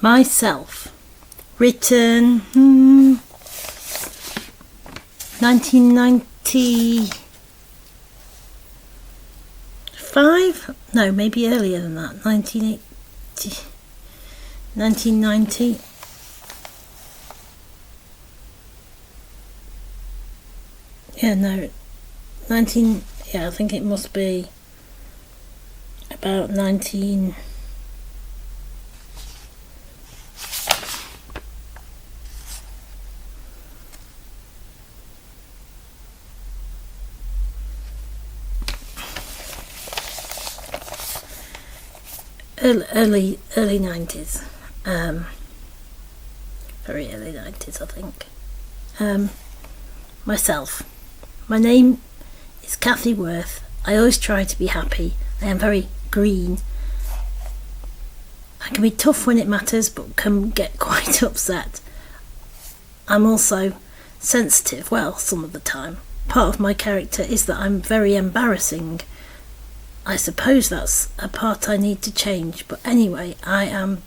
Myself. Written 1995? No, maybe earlier than that. 1990. I think it must be about 19... early 90s. Very early 90s, I think. Myself. My name is Kathy Worth. I always try to be happy. I am very green. I can be tough when it matters, but can get quite upset. I'm also sensitive, well, some of the time. Part of my character is that I'm very embarrassing. I suppose that's a part I need to change, but anyway, I am,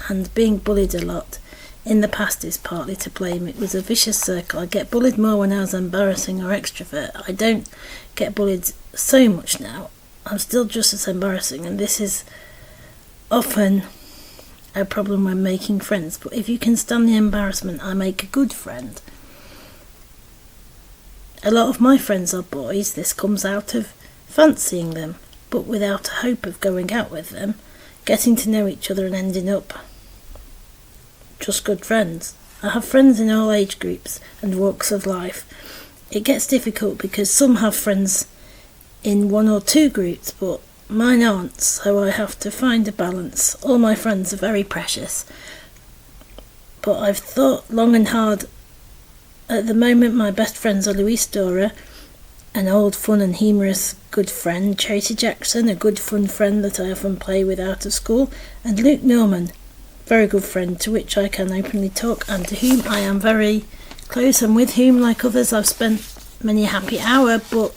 and being bullied a lot in the past is partly to blame. It was a vicious circle. I get bullied more when I was embarrassing or extrovert. I don't get bullied so much now. I'm still just as embarrassing, and this is often a problem when making friends, but if you can stand the embarrassment, I make a good friend. A lot of my friends are boys. This comes out of fancying them, but without a hope of going out with them, getting to know each other and ending up just good friends. I have friends in all age groups and walks of life. It gets difficult because some have friends in one or two groups, but mine aren't, so I have to find a balance. All my friends are very precious, but I've thought long and hard. At the moment, my best friends are Louise Dora, an old fun and humorous good friend, Tracy Jackson, a good fun friend that I often play with out of school, and Luke Norman, very good friend to which I can openly talk and to whom I am very close, and with whom, like others, I've spent many a happy hour, but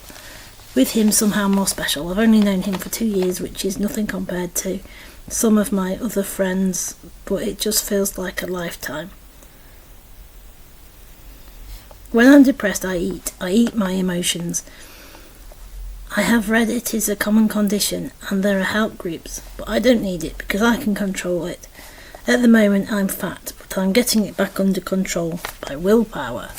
with him somehow more special. I've only known him for 2 years, which is nothing compared to some of my other friends, but it just feels like a lifetime. When I'm depressed, I eat my emotions. I have read it is a common condition and there are help groups, but I don't need it because I can control it. At the moment I'm fat, but I'm getting it back under control by willpower.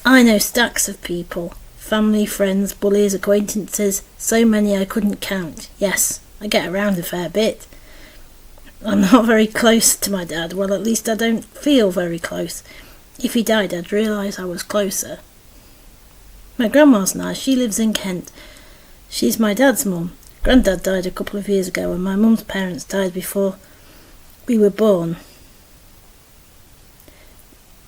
I know stacks of people, family, friends, bullies, acquaintances, so many I couldn't count. Yes, I get around a fair bit. I'm not very close to my dad, well at least I don't feel very close. If he died I'd realise I was closer. My grandma's nice, she lives in Kent. She's my dad's mum. Granddad died a couple of years ago and my mum's parents died before we were born.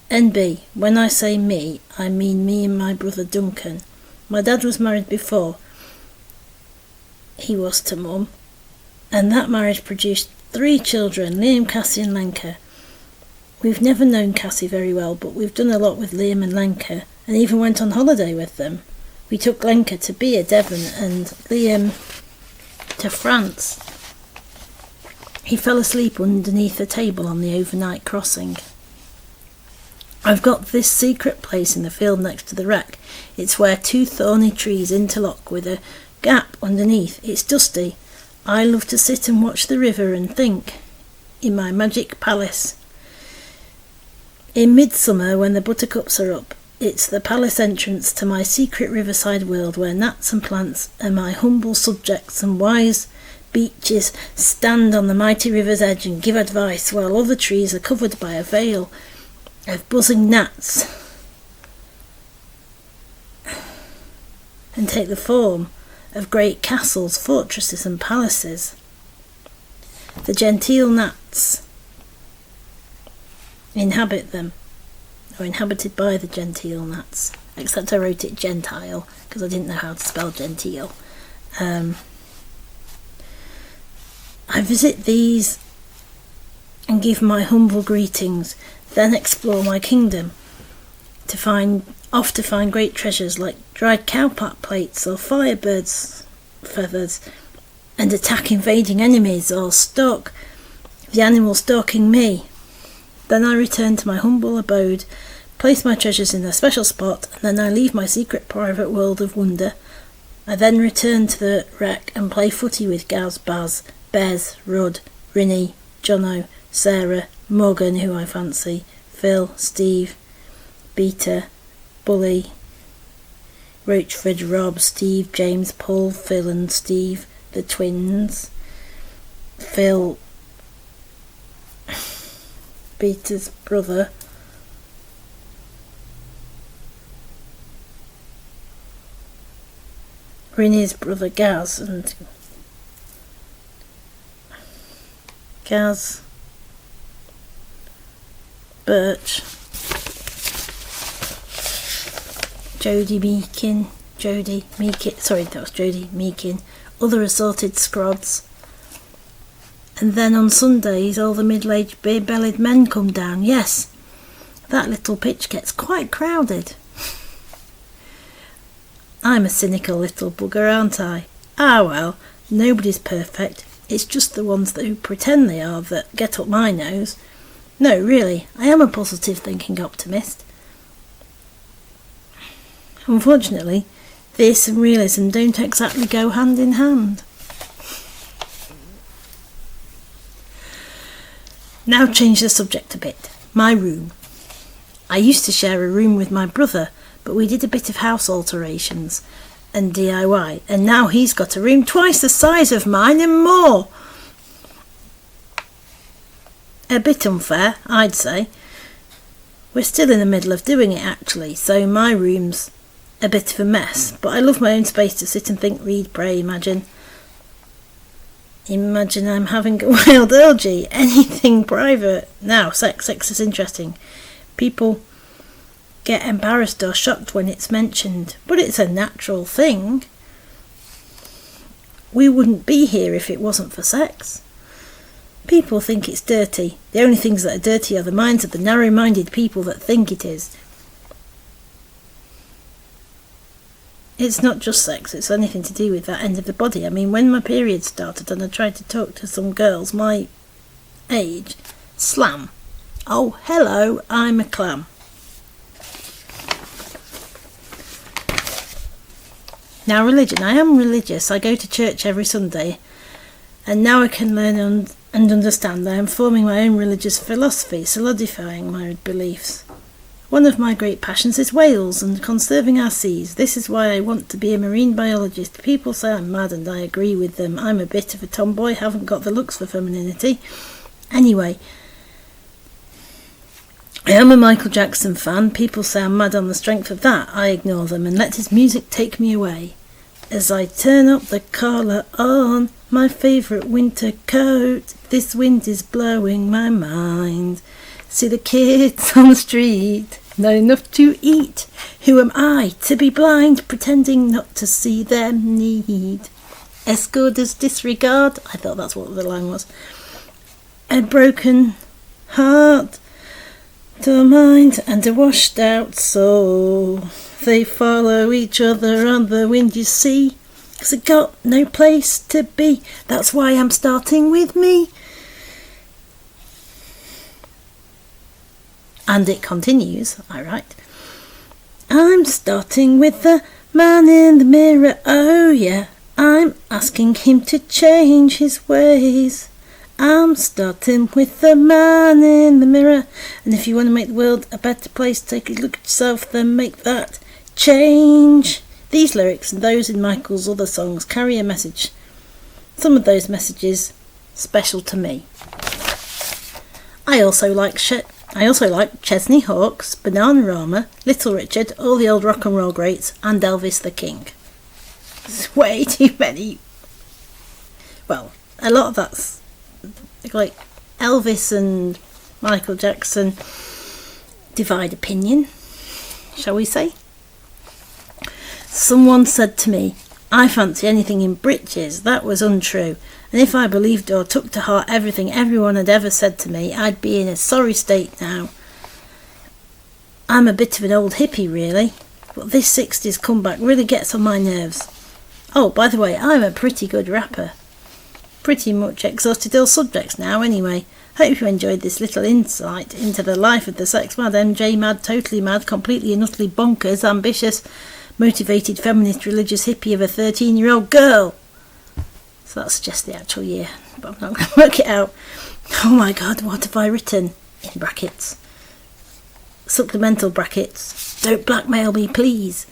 NB, when I say me, I mean me and my brother Duncan. My dad was married before he was to mum, and that marriage produced 3 children, Liam, Cassie and Lenka. We've never known Cassie very well, but we've done a lot with Liam and Lenka, and even went on holiday with them. We took Lenka to Beer, Devon, and Liam to France. He fell asleep underneath a table on the overnight crossing. I've got this secret place in the field next to the wreck. It's where 2 thorny trees interlock with a gap underneath. It's dusty. I love to sit and watch the river and think. In my magic palace. In midsummer, when the buttercups are up, it's the palace entrance to my secret riverside world where gnats and plants are my humble subjects and wise beeches stand on the mighty river's edge and give advice while other trees are covered by a veil of buzzing gnats and take the form of great castles, fortresses and palaces. The genteel gnats inhabit them, or inhabited by the genteel gnats, except I wrote it gentile because I didn't know how to spell genteel. I visit these and give my humble greetings, then explore my kingdom to find great treasures like dried cowpat plates or firebirds' feathers, and attack invading enemies or stalk the animal stalking me. Then I return to my humble abode, place my treasures in their special spot, and then I leave my secret private world of wonder. I then return to the wreck and play footy with Gaz, Baz, Bez, Rud, Rinny, Jono, Sarah, Morgan, who I fancy, Phil, Steve, Beta, Bully, Roachford, Rob, Steve, James, Paul, Phil and Steve, the twins, Phil, Beta's brother, Rinny's brother Gaz, and Gaz, Birch, Jodie Meakin, other assorted scrods. And then on Sundays all the middle-aged beer-bellied men come down. Yes, that little pitch gets quite crowded. I'm a cynical little bugger, aren't I? Ah well, nobody's perfect. It's just the ones who pretend they are that get up my nose. No, really, I am a positive thinking optimist. Unfortunately, this and realism don't exactly go hand in hand. Now change the subject a bit. My room. I used to share a room with my brother, but we did a bit of house alterations and DIY, and now he's got a room twice the size of mine and more. A bit unfair, I'd say. We're still in the middle of doing it actually, so my room's a bit of a mess, but I love my own space to sit and think, read, pray, imagine I'm having a wild orgy. Anything private. Now, sex is interesting. People get embarrassed or shocked when it's mentioned, but it's a natural thing. We wouldn't be here if it wasn't for sex. People think it's dirty. The only things that are dirty are the minds of the narrow-minded people that think it is. It's not just sex, it's anything to do with that end of the body. I mean, when my period started and I tried to talk to some girls my age, slam. Oh, hello, I'm a clam. Now, religion. I am religious. I go to church every Sunday, and now I can learn and understand. I am forming my own religious philosophy, solidifying my beliefs. One of my great passions is whales and conserving our seas. This is why I want to be a marine biologist. People say I'm mad and I agree with them. I'm a bit of a tomboy, haven't got the looks for femininity. Anyway, I am a Michael Jackson fan. People say I'm mad on the strength of that. I ignore them and let his music take me away. As I turn up the collar on my favourite winter coat, this wind is blowing my mind. See the kids on the street, not enough to eat. Who am I to be blind, pretending not to see their need? As good as disregard, I thought that's what the line was. A broken heart, to mind, and a washed out soul. They follow each other on the wind, you see. 'Cause I got no place to be. That's why I'm starting with me. And it continues, I write. I'm starting with the man in the mirror, oh yeah. I'm asking him to change his ways. I'm starting with the man in the mirror. And if you want to make the world a better place, take a look at yourself, then make that change. These lyrics and those in Michael's other songs carry a message. Some of those messages special to me. I also like Chesney Hawkes, Bananarama, Little Richard, all the old rock and roll greats, and Elvis the King. There's way too many. Well, a lot of that's like Elvis and Michael Jackson divide opinion, shall we say. Someone said to me, I fancy anything in breeches. That was untrue. And if I believed or took to heart everything everyone had ever said to me, I'd be in a sorry state now. I'm a bit of an old hippie, really, but this 60s comeback really gets on my nerves. Oh, by the way, I'm a pretty good rapper. Pretty much exhausted all subjects now, anyway. Hope you enjoyed this little insight into the life of the sex mad, MJ mad, totally mad, completely and utterly bonkers, ambitious, motivated, feminist, religious hippie of a 13-year-old girl. So that's just the actual year, but I'm not going to work it out. Oh my god, what have I written? In brackets. Supplemental brackets. Don't blackmail me, please.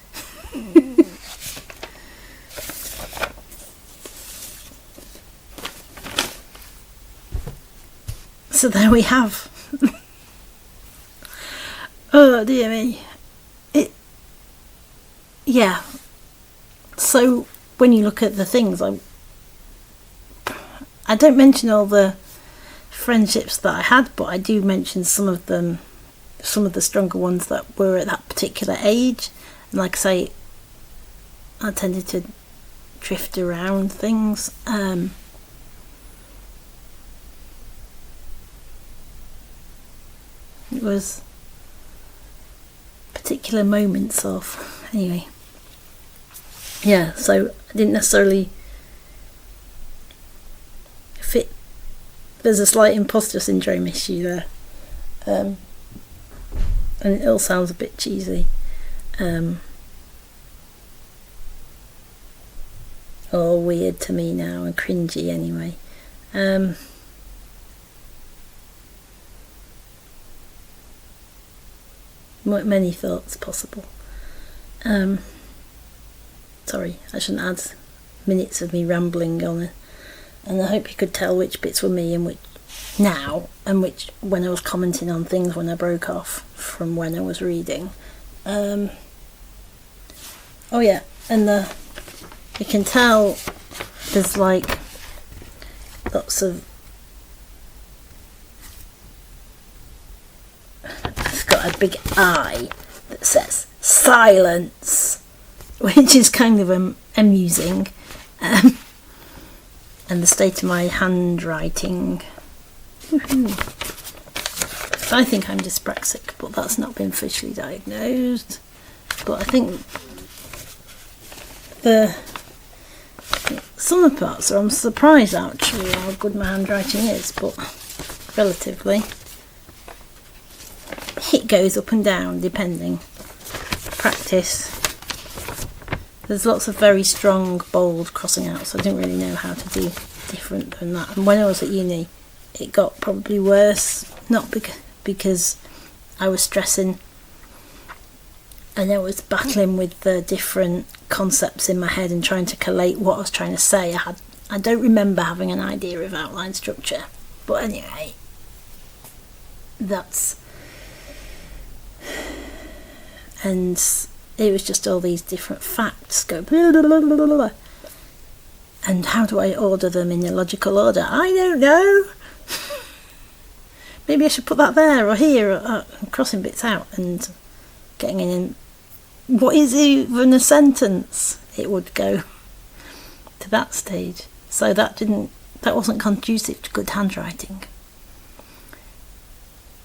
So there we have. Oh dear me. Yeah. So when you look at the things, I don't mention all the friendships that I had, but I do mention some of them, some of the stronger ones that were at that particular age. And like I say, I tended to drift around things. It was particular moments of, anyway. Yeah, so I didn't necessarily fit. There's a slight imposter syndrome issue there, and it all sounds a bit cheesy, or weird to me now, and cringy anyway. Many thoughts possible. Sorry, I shouldn't add minutes of me rambling on it. And I hope you could tell which bits were me and which now, and which when I was commenting on things when I broke off from when I was reading. Oh yeah, and you can tell there's like lots of, I've got a big I that says silence, which is kind of amusing. And the state of my handwriting. I think I'm dyspraxic, but that's not been officially diagnosed. But I think some of the parts I'm surprised actually how good my handwriting is, but relatively. It goes up and down depending. Practice. There's lots of very strong, bold crossing out, so I didn't really know how to do different than that. And when I was at uni, it got probably worse, not because I was stressing and I was battling with the different concepts in my head and trying to collate what I was trying to say. I don't remember having an idea of outline structure, but anyway, and it was just all these different facts go blah, blah, blah, blah, blah. And how do I order them in a logical order? I don't know. Maybe I should put that there or here, or crossing bits out and getting in. What is even a sentence? It would go to that stage. So that wasn't conducive to good handwriting.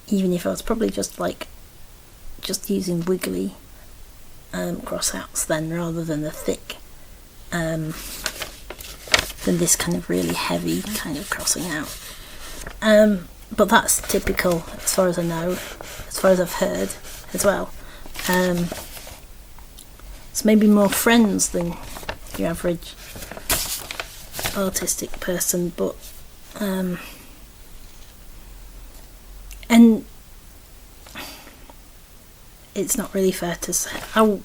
Even if I was probably just using wiggly crossouts then, rather than the thick, than this kind of really heavy kind of crossing out. But that's typical as far as I know, as far as I've heard as well. It's maybe more friends than your average autistic person, but and it's not really fair to say. I'll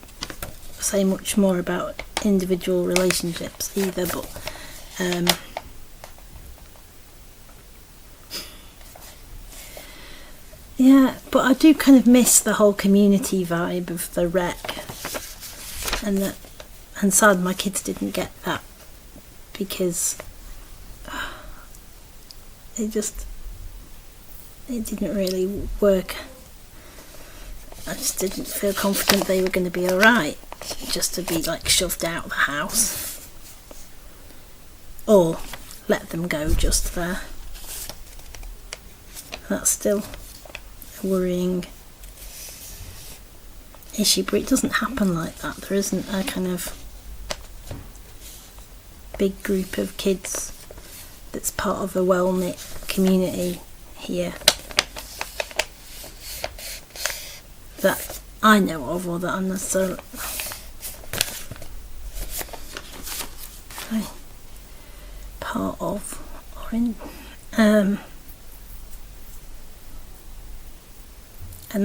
say much more about individual relationships either, but yeah, but I do kind of miss the whole community vibe of the rec, and sad my kids didn't get that, because it didn't really work. I just didn't feel confident they were going to be alright just to be shoved out of the house, or let them go just there. That's still a worrying issue, but it doesn't happen like that. There isn't a kind of big group of kids that's part of a well-knit community here that I know of, or that I'm necessarily part of, or in, and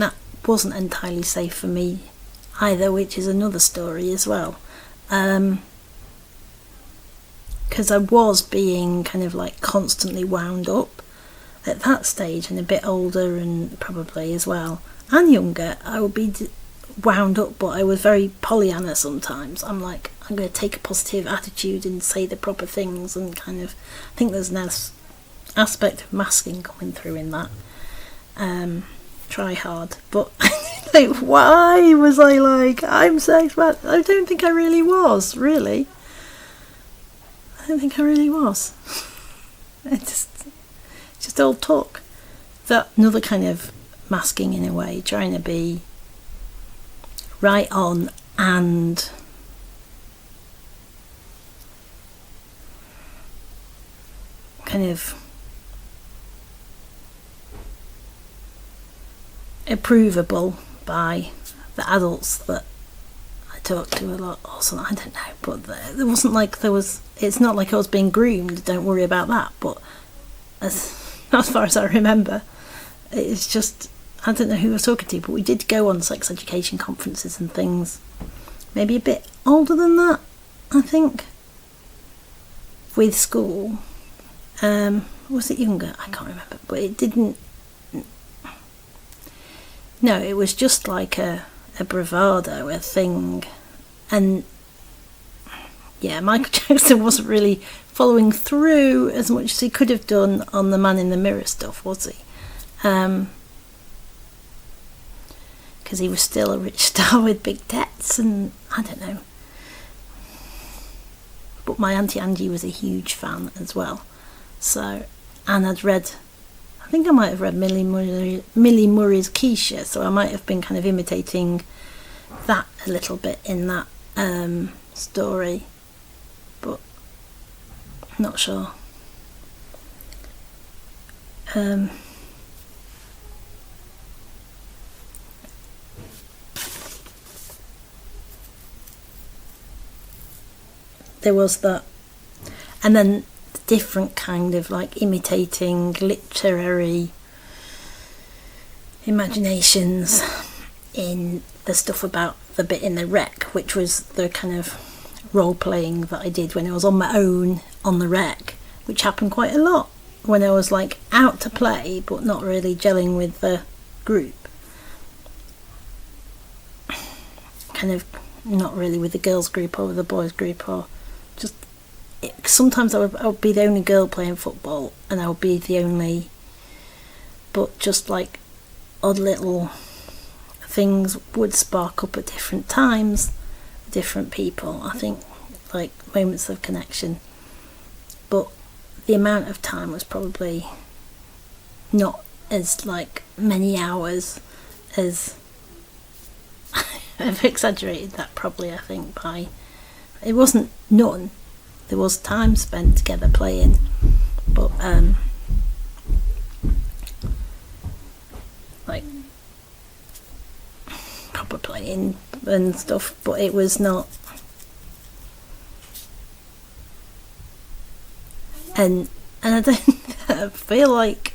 that wasn't entirely safe for me either, which is another story as well, because I was being kind of like constantly wound up at that stage, and a bit older, and probably as well, and younger, I would be wound up, but I was very Pollyanna sometimes. I'm like, I'm going to take a positive attitude and say the proper things, and kind of, I think there's an aspect of masking coming through in that. Try hard, but like, why was I like, I'm sex bad? I don't think I really was, really. I don't think I really was. It's just old talk. That another kind of masking in a way, trying to be right on and kind of approvable by the adults that I talked to a lot, or something, I don't know, but there wasn't like it's not like I was being groomed, don't worry about that, but as far as I remember, it's just, I don't know who I was talking to, but we did go on sex education conferences and things, maybe a bit older than that, I think, with school. Was it younger? I can't remember, but it didn't. No, it was just like a bravado, a thing. And yeah, Michael Jackson wasn't really following through as much as he could have done on the Man in the Mirror stuff, was he? Because he was still a rich star with big tits, and I don't know. But my Auntie Angie was a huge fan as well. So, and I think I might have read Millie Murray's Keisha, so I might have been kind of imitating that a little bit in that story, but not sure. There was that, and then different kind of like imitating literary imaginations in the stuff about the bit in the wreck, which was the kind of role playing that I did when I was on my own on the wreck, which happened quite a lot when I was like out to play but not really gelling with the group, kind of not really with the girls group or with the boys group, or just sometimes I would be the only girl playing football, and I would be the only, but just like odd little things would spark up at different times, different people, I think, like moments of connection, but the amount of time was probably not as like many hours as I've exaggerated that probably, I think, by, it wasn't none. There was time spent together playing, but like proper playing and stuff, but it was not. And I don't I feel like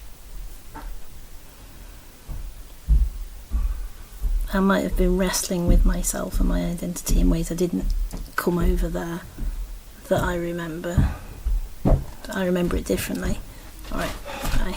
I might have been wrestling with myself and my identity in ways I didn't come over there, that I remember. I remember it differently. Alright, bye.